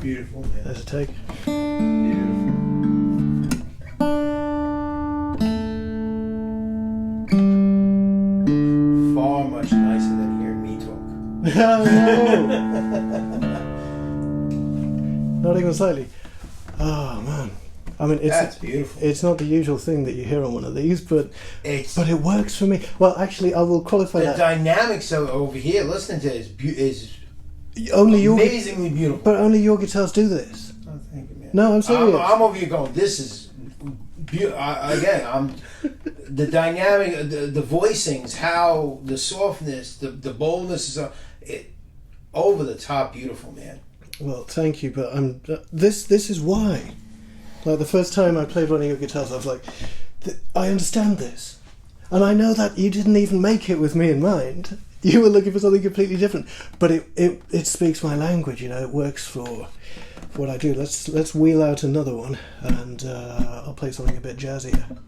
Beautiful, man. There's a take. Beautiful. Far much nicer than hearing me talk. No. Not even slightly. Oh man. I mean, That's beautiful. It's not the usual thing that you hear on one of these, but it works for me. Well, actually, I will qualify the that. dynamics of over here, listening to it is Only amazingly beautiful. But only your guitars do this. Oh, thank you, man. No, I'm serious. I'm over here going, this is beautiful. Again, I'm the dynamic, the voicings, how the softness, the boldness is over the top beautiful, man. Well, thank you, but this is why. Like the first time I played one of your guitars, I was like, I understand this, and I know that you didn't even make it with me in mind. You were looking for something completely different, but it speaks my language. You know, it works for what I do. Let's wheel out another one, and I'll play something a bit jazzier.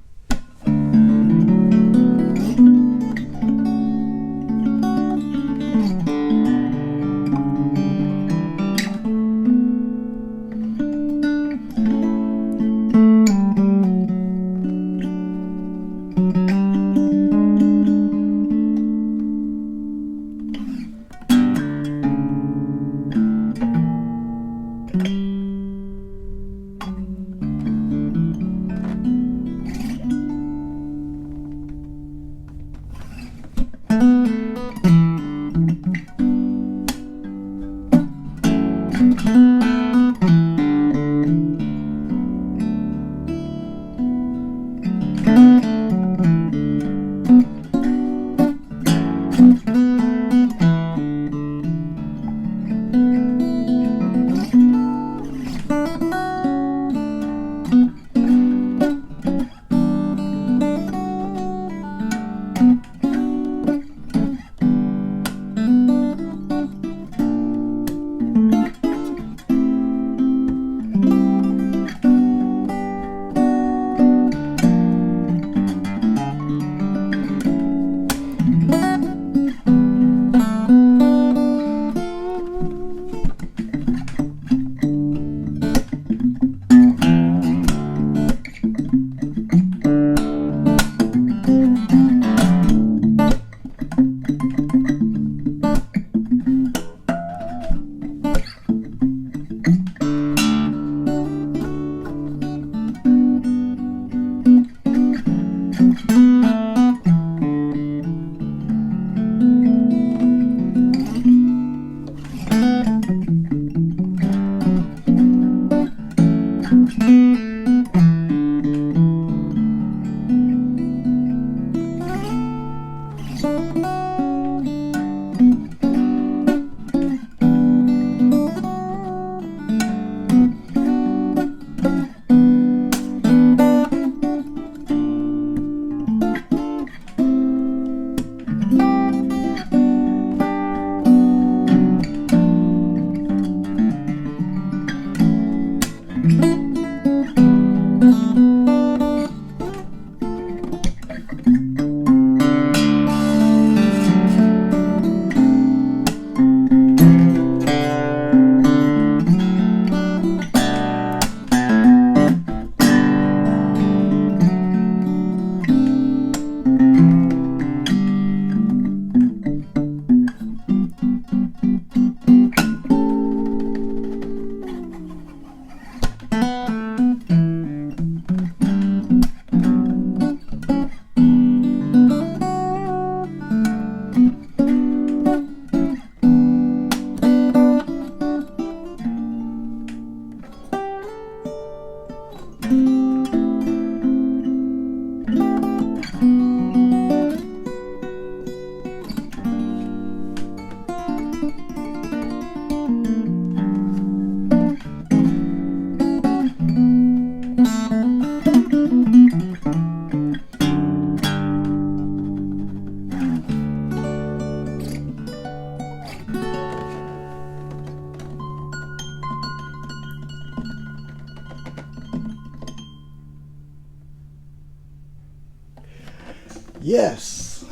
Yes.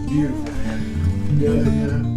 Beautiful. Yeah.